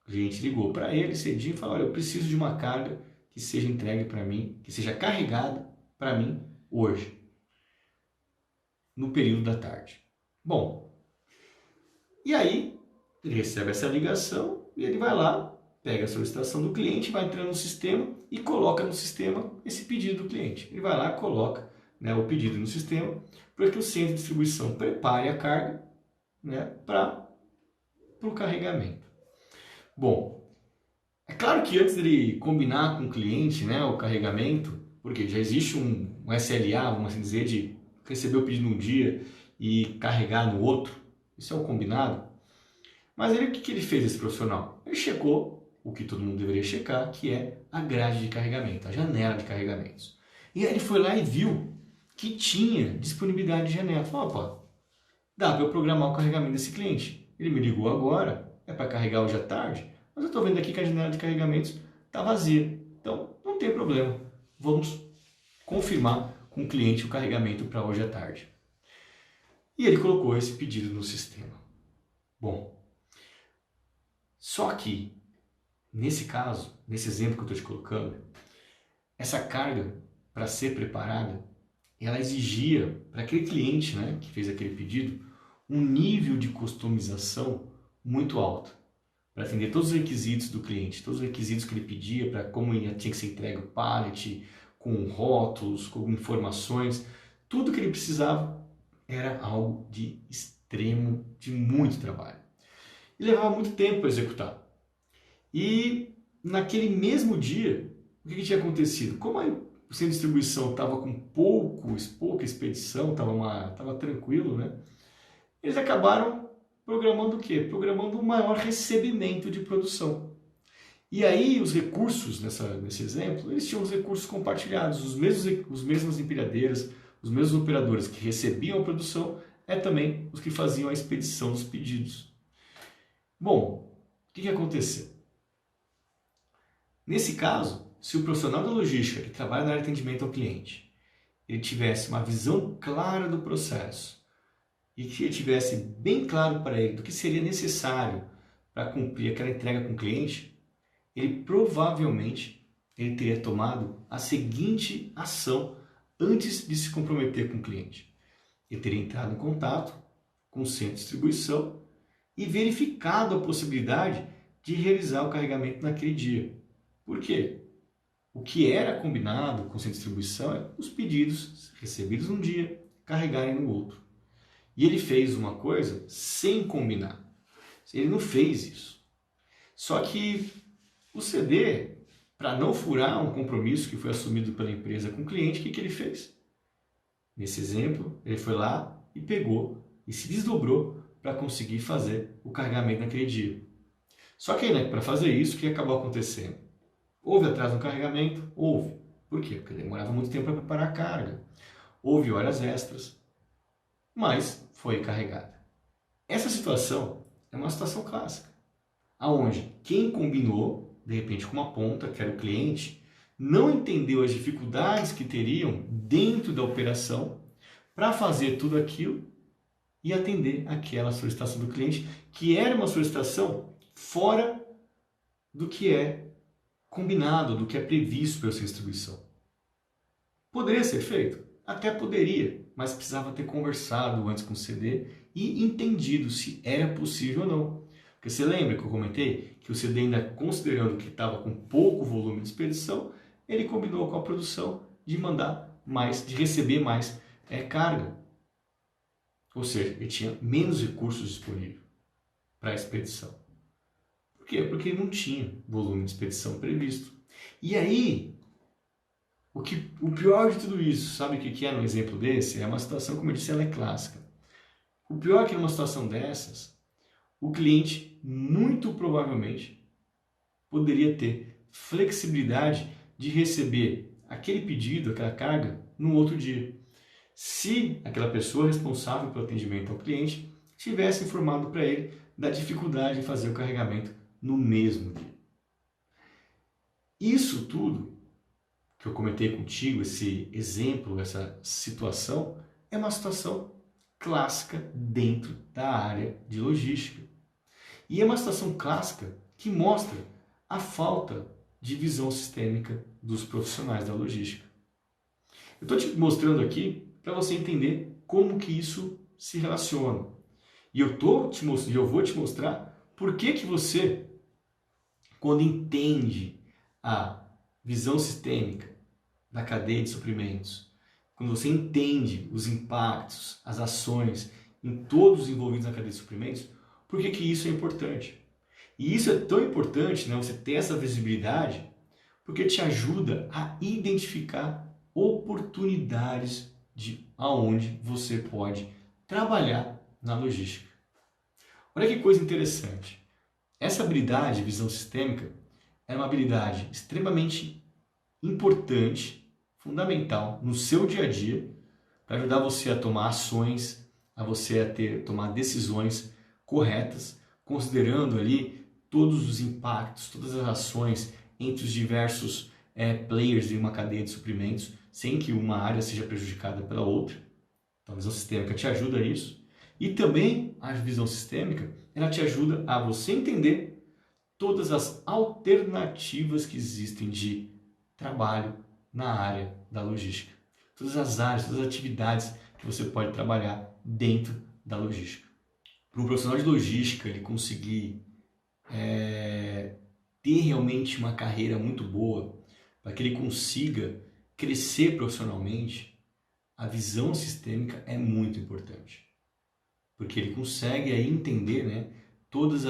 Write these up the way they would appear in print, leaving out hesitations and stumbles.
O cliente ligou para ele cedinho e falou, olha, eu preciso de uma carga que seja entregue para mim, que seja carregada para mim hoje, no período da tarde. Bom, e aí ele recebe essa ligação e ele vai lá, pega a solicitação do cliente, vai entrando no sistema e coloca no sistema esse pedido do cliente. Ele vai lá e coloca, né, o pedido no sistema para que o centro de distribuição prepare a carga, né, para o carregamento. Bom, é claro que antes dele combinar com o cliente, né, o carregamento, porque já existe um SLA, vamos assim dizer, de receber o pedido num dia e carregar no outro, isso é um combinado. Mas ele, o que ele fez, esse profissional? Ele checou o que todo mundo deveria checar, que é a grade de carregamento, a janela de carregamentos. E aí ele foi lá e viu que tinha disponibilidade de janela. Falou, opa, dá para eu programar o carregamento desse cliente. Ele me ligou agora, é para carregar hoje à tarde, mas eu estou vendo aqui que a janela de carregamentos está vazia. Então, não tem problema. Vamos confirmar com o cliente o carregamento para hoje à tarde. E ele colocou esse pedido no sistema. Bom, só que, nesse caso, nesse exemplo que eu estou te colocando, essa carga, para ser preparada, ela exigia para aquele cliente, né, que fez aquele pedido, um nível de customização muito alto, para atender todos os requisitos do cliente, todos os requisitos que ele pedia, para como tinha que ser entregue o pallet, com rótulos, com informações, tudo que ele precisava era algo de extremo, de muito trabalho. E levava muito tempo para executar. E naquele mesmo dia, o que tinha acontecido? Como o centro de distribuição estava com pouca expedição, estava tranquilo, né? Eles acabaram programando o quê? Programando um maior recebimento de produção. E aí os recursos, nesse exemplo, eles tinham os recursos compartilhados, os mesmos empilhadeiras, os mesmos operadores que recebiam a produção, também os que faziam a expedição dos pedidos. Bom, o que aconteceu? Nesse caso, se o profissional da logística que trabalha na área de atendimento ao cliente, ele tivesse uma visão clara do processo e que ele tivesse bem claro para ele do que seria necessário para cumprir aquela entrega com o cliente, ele provavelmente teria tomado a seguinte ação antes de se comprometer com o cliente. Ele teria entrado em contato com o centro de distribuição e verificado a possibilidade de realizar o carregamento naquele dia. Por quê? O que era combinado com o centro de distribuição é os pedidos recebidos num dia carregarem no outro. E ele fez uma coisa sem combinar. Ele não fez isso. Só que o CD, para não furar um compromisso que foi assumido pela empresa com o cliente, o que ele fez? Nesse exemplo, ele foi lá e pegou e se desdobrou para conseguir fazer o carregamento naquele dia. Só que, né, para fazer isso, o que acabou acontecendo? Houve atraso no carregamento? Houve. Por quê? Porque demorava muito tempo para preparar a carga. Houve horas extras, mas foi carregada. Essa situação é uma situação clássica, aonde quem combinou, de repente com uma ponta, que era o cliente, não entendeu as dificuldades que teriam dentro da operação para fazer tudo aquilo e atender aquela solicitação do cliente, que era uma solicitação fora do que é combinado, do que é previsto pela sua distribuição. Poderia ser feito? Até poderia, mas precisava ter conversado antes com o CD e entendido se era possível ou não. Porque você lembra que eu comentei que o CD, ainda considerando que estava com pouco volume de expedição, ele combinou com a produção de mandar mais, de receber mais carga. Ou seja, ele tinha menos recursos disponíveis para a expedição. Por quê? Porque não tinha volume de expedição previsto. E aí, o pior de tudo isso, sabe o que é no exemplo desse? É uma situação, como eu disse, ela é clássica. O pior é que numa situação dessas, o cliente, muito provavelmente, poderia ter flexibilidade de receber aquele pedido, aquela carga, no outro dia. Se aquela pessoa responsável pelo atendimento ao cliente tivesse informado para ele da dificuldade de fazer o carregamento no mesmo dia. Isso tudo que eu comentei contigo, esse exemplo, essa situação, é uma situação clássica dentro da área de logística. E é uma situação clássica que mostra a falta de visão sistêmica dos profissionais da logística. Eu estou te mostrando aqui para você entender como que isso se relaciona. E eu vou te mostrar por que você, quando entende a visão sistêmica da cadeia de suprimentos, quando você entende os impactos, as ações em todos os envolvidos na cadeia de suprimentos, por que isso é importante? E isso é tão importante, né, você ter essa visibilidade, porque te ajuda a identificar oportunidades de aonde você pode trabalhar na logística. Olha que coisa interessante. Essa habilidade de visão sistêmica é uma habilidade extremamente importante, fundamental no seu dia a dia, para ajudar você a tomar ações, a você a tomar decisões corretas, considerando ali todos os impactos, todas as ações entre os diversos players de uma cadeia de suprimentos, sem que uma área seja prejudicada pela outra. Então a visão sistêmica te ajuda nisso. E também a visão sistêmica, ela te ajuda a você entender todas as alternativas que existem de trabalho na área da logística. Todas as áreas, todas as atividades que você pode trabalhar dentro da logística. Para um profissional de logística ele conseguir ter realmente uma carreira muito boa, para que ele consiga crescer profissionalmente, a visão sistêmica é muito importante. Porque ele consegue aí entender, né, todos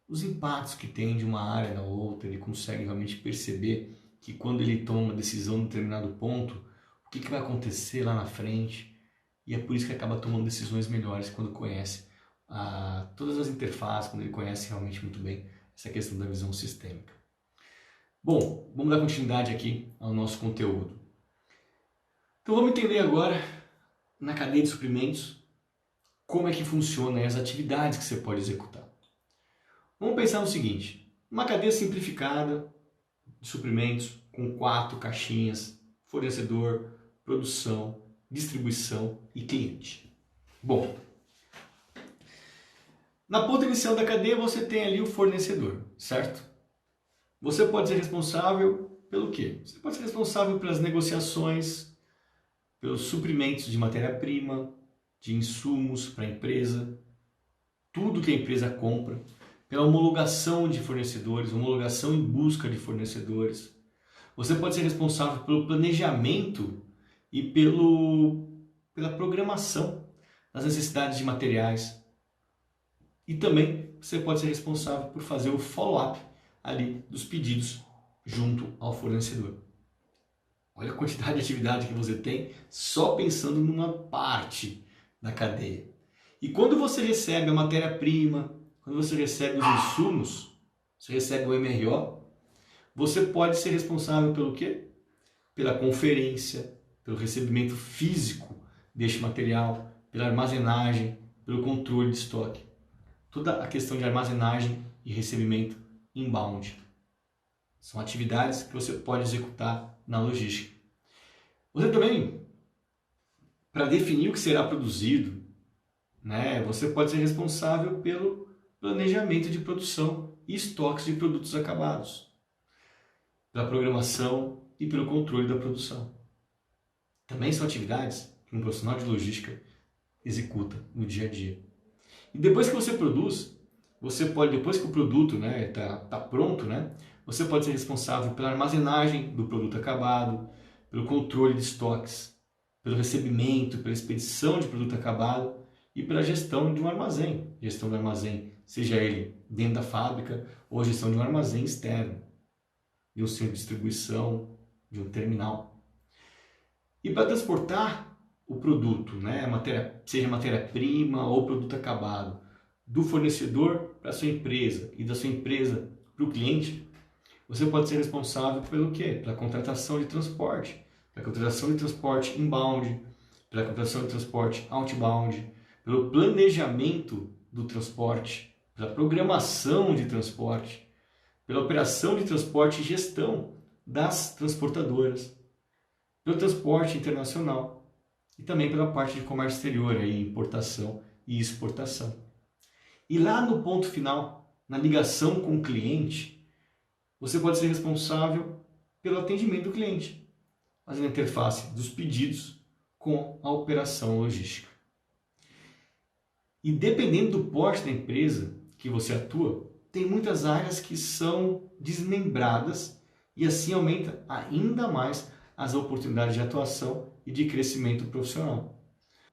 os impactos que tem de uma área na outra, ele consegue realmente perceber que quando ele toma uma decisão em determinado ponto, o que vai acontecer lá na frente, e é por isso que acaba tomando decisões melhores quando conhece todas as interfaces, quando ele conhece realmente muito bem essa questão da visão sistêmica. Bom, vamos dar continuidade aqui ao nosso conteúdo. Então vamos entender agora, na cadeia de suprimentos, como é que funcionam as atividades que você pode executar. Vamos pensar no seguinte, uma cadeia simplificada de suprimentos com 4 caixinhas, fornecedor, produção, distribuição e cliente. Bom, na ponta inicial da cadeia você tem ali o fornecedor, certo? Você pode ser responsável pelo quê? Você pode ser responsável pelas negociações, pelos suprimentos de matéria-prima, de insumos para a empresa, tudo que a empresa compra, pela homologação de fornecedores, homologação em busca de fornecedores. Você pode ser responsável pelo planejamento e pela programação das necessidades de materiais. E também você pode ser responsável por fazer o follow-up ali dos pedidos junto ao fornecedor. Olha a quantidade de atividade que você tem só pensando numa parte da cadeia. E quando você recebe a matéria-prima, quando você recebe os insumos, você recebe o MRO, você pode ser responsável pelo quê? Pela conferência, pelo recebimento físico deste material, pela armazenagem, pelo controle de estoque. Toda a questão de armazenagem e recebimento inbound. São atividades que você pode executar na logística. Você também, para definir o que será produzido, né, você pode ser responsável pelo planejamento de produção e estoques de produtos acabados, pela programação e pelo controle da produção. Também são atividades que um profissional de logística executa no dia a dia. E depois que você produz, você pode, depois que o produto tá pronto, você pode ser responsável pela armazenagem do produto acabado, pelo controle de estoques, pelo recebimento, pela expedição de produto acabado e pela gestão de um armazém. Gestão do armazém, seja ele dentro da fábrica ou gestão de um armazém externo, de um centro de distribuição, de um terminal. E para transportar o produto, seja matéria-prima ou produto acabado, do fornecedor para a sua empresa e da sua empresa para o cliente, você pode ser responsável pelo quê? Pela contratação de transporte, pela contratação de transporte inbound, pela contratação de transporte outbound, pelo planejamento do transporte, pela programação de transporte, pela operação de transporte e gestão das transportadoras, pelo transporte internacional e também pela parte de comércio exterior, aí, importação e exportação. E lá no ponto final, na ligação com o cliente, você pode ser responsável pelo atendimento do cliente, fazendo a interface dos pedidos com a operação logística. E dependendo do porte da empresa que você atua, tem muitas áreas que são desmembradas e assim aumenta ainda mais as oportunidades de atuação e de crescimento profissional.